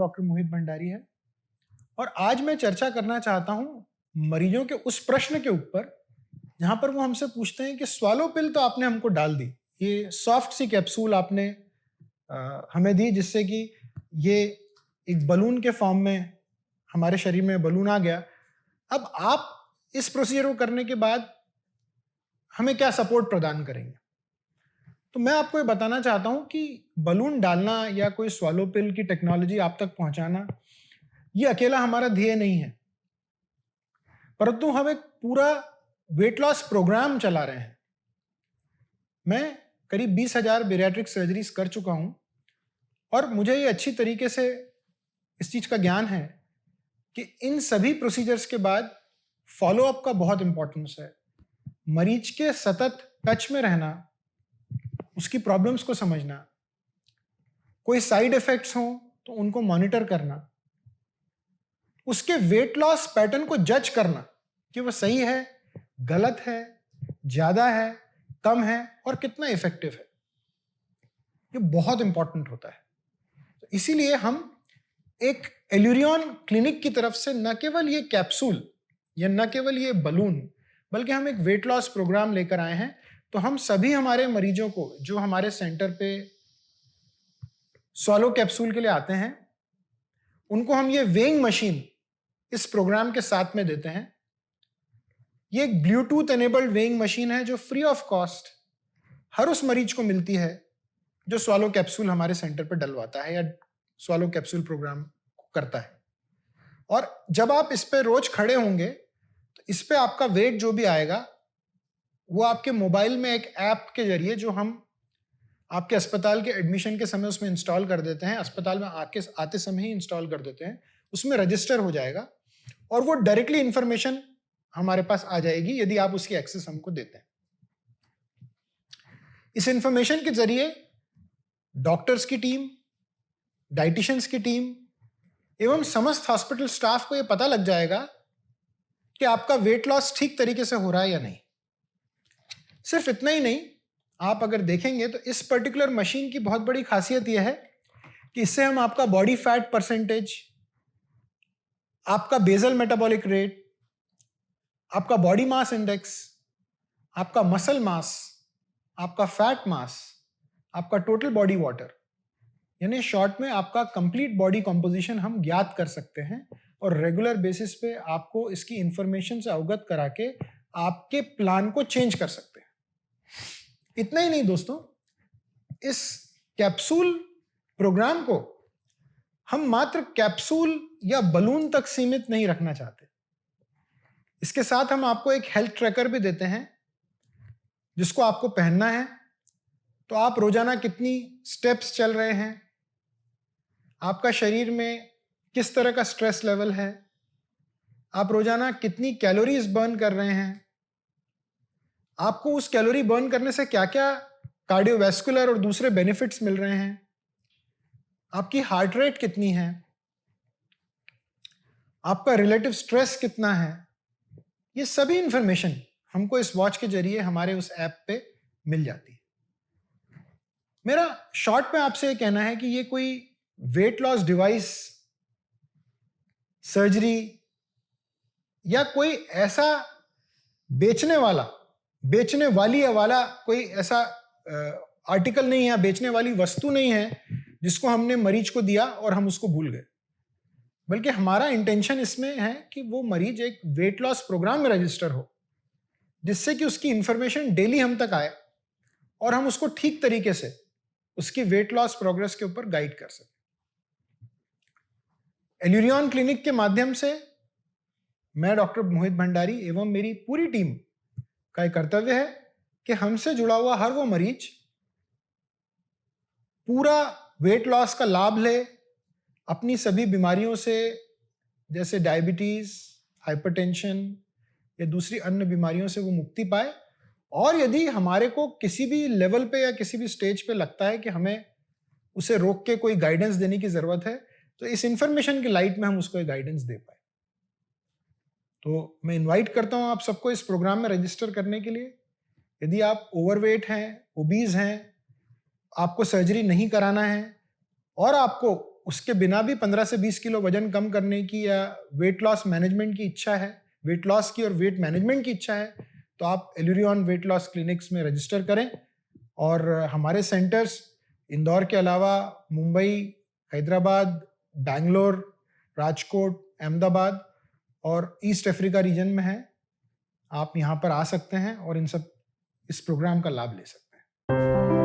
Doctor मोहित भंडारी है और आज मैं चर्चा करना चाहता हूं मरीजों के उस प्रश्न के ऊपर जहां पर वो हमसे पूछते हैं कि स्वालो पिल तो आपने हमको डाल दी, ये सॉफ्ट सी कैप्सूल आपने हमें दी जिससे कि ये एक बलून के फॉर्म में हमारे शरीर में बलून आ गया। अब आप इस प्रोसीजर को करने के बाद हमें क्या सपोर्ट प्रदान करेंगे? तो मैं आपको ये बताना चाहता हूं कि बलून डालना या कोई स्वालो पिल की टेक्नोलॉजी आप तक पहुंचाना ये अकेला हमारा ध्येय नहीं है, परंतु हम एक पूरा वेट लॉस प्रोग्राम चला रहे हैं। मैं करीब 20,000 बेरियाट्रिक सर्जरीज कर चुका हूं और मुझे ये अच्छी तरीके से इस चीज का ज्ञान है कि इन सभी प्रोसीजर्स के बाद फॉलोअप का बहुत इंपॉर्टेंस है। मरीज के सतत टच में रहना, उसकी प्रॉब्लम्स को समझना, कोई साइड इफेक्ट्स हो तो उनको मॉनिटर करना, उसके वेट लॉस पैटर्न को जज करना कि वो सही है, गलत है, ज्यादा है, कम है और कितना इफेक्टिव है, ये बहुत इंपॉर्टेंट होता है। तो इसीलिए हम एक एल्यूरियन क्लिनिक की तरफ से न केवल ये कैप्सूल या न केवल ये बलून बल्कि हम एक वेट लॉस प्रोग्राम लेकर आए हैं। तो हम सभी हमारे मरीजों को जो हमारे सेंटर पे स्वालो कैप्सूल के लिए आते हैं उनको हम ये वेइंग मशीन इस प्रोग्राम के साथ में देते हैं। ये एक ब्लूटूथ एनेबल्ड वेइंग मशीन है जो फ्री ऑफ कॉस्ट हर उस मरीज को मिलती है जो स्वालो कैप्सूल हमारे सेंटर पर डलवाता है या स्वालो कैप्सूल प्रोग्राम करता है। और जब आप इस पे रोज खड़े होंगे तो इस पे आपका वेट जो भी आएगा वो आपके मोबाइल में एक ऐप के जरिए जो हम आपके अस्पताल के एडमिशन के समय उसमें इंस्टॉल कर देते हैं, अस्पताल में आते समय ही इंस्टॉल कर देते हैं, उसमें रजिस्टर हो जाएगा और वो डायरेक्टली इंफॉर्मेशन हमारे पास आ जाएगी यदि आप उसकी एक्सेस हमको देते हैं। इस इंफॉर्मेशन के जरिए डॉक्टर्स की टीम, डाइटिशियंस की टीम एवं समस्त हॉस्पिटल स्टाफ को यह पता लग जाएगा कि आपका वेट लॉस ठीक तरीके से हो रहा है या नहीं। सिर्फ इतना ही नहीं, आप अगर देखेंगे तो इस पर्टिकुलर मशीन की बहुत बड़ी खासियत यह है कि इससे हम आपका बॉडी फैट परसेंटेज, आपका बेसल मेटाबॉलिक रेट, आपका बॉडी मास इंडेक्स, आपका मसल मास, आपका फैट मास, आपका टोटल बॉडी वाटर, यानी शॉर्ट में आपका कंप्लीट बॉडी कंपोजिशन हम ज्ञात कर सकते हैं और रेगुलर बेसिस पे आपको इसकी इंफॉर्मेशन से अवगत करा के आपके प्लान को चेंज कर सकते हैं। इतना ही नहीं दोस्तों, इस कैप्सूल प्रोग्राम को हम मात्र कैप्सूल या बलून तक सीमित नहीं रखना चाहते। इसके साथ हम आपको एक हेल्थ ट्रैकर भी देते हैं जिसको आपको पहनना है। तो आप रोजाना कितनी स्टेप्स चल रहे हैं, आपका शरीर में किस तरह का स्ट्रेस लेवल है, आप रोजाना कितनी कैलोरीज बर्न कर रहे हैं, आपको उस कैलोरी बर्न करने से क्या क्या कार्डियोवैस्कुलर और दूसरे बेनिफिट्स मिल रहे हैं, आपकी हार्ट रेट कितनी है, आपका रिलेटिव स्ट्रेस कितना है, ये सभी इंफॉर्मेशन हमको इस वॉच के जरिए हमारे उस ऐप पे मिल जाती है। मेरा शॉर्ट में आपसे ये कहना है कि ये कोई वेट लॉस डिवाइस, सर्जरी या कोई ऐसा बेचने वाली कोई ऐसा आर्टिकल नहीं है, बेचने वाली वस्तु नहीं है जिसको हमने मरीज को दिया और हम उसको भूल गए, बल्कि हमारा इंटेंशन इसमें है कि वो मरीज एक वेट लॉस प्रोग्राम में रजिस्टर हो जिससे कि उसकी इंफॉर्मेशन डेली हम तक आए और हम उसको ठीक तरीके से उसकी वेट लॉस प्रोग्रेस के ऊपर गाइड कर सकें। एल्यूरियन क्लिनिक के माध्यम से मैं डॉक्टर मोहित भंडारी एवं मेरी पूरी टीम का एक कर्तव्य है कि हमसे जुड़ा हुआ हर वो मरीज पूरा वेट लॉस का लाभ ले, अपनी सभी बीमारियों से जैसे डायबिटीज, हाइपरटेंशन या दूसरी अन्य बीमारियों से वो मुक्ति पाए। और यदि हमारे को किसी भी लेवल पे या किसी भी स्टेज पे लगता है कि हमें उसे रोक के कोई गाइडेंस देने की जरूरत है तो इस इंफॉर्मेशन की लाइट में हम उसको गाइडेंस दे पाए। तो मैं इनवाइट करता हूं आप सबको इस प्रोग्राम में रजिस्टर करने के लिए। यदि आप ओवरवेट हैं, ओबीज हैं, आपको सर्जरी नहीं कराना है और आपको उसके बिना भी 15 से 20 किलो वजन कम करने की या वेट लॉस मैनेजमेंट की इच्छा है, वेट लॉस की और वेट मैनेजमेंट की इच्छा है, तो आप इल्यूरियन वेट लॉस क्लिनिक्स में रजिस्टर करें। और हमारे सेंटर्स इंदौर के अलावा मुंबई, हैदराबाद, बैंगलोर, राजकोट, अहमदाबाद और ईस्ट अफ्रीका रीजन में है। आप यहाँ पर आ सकते हैं और इस प्रोग्राम का लाभ ले सकते हैं।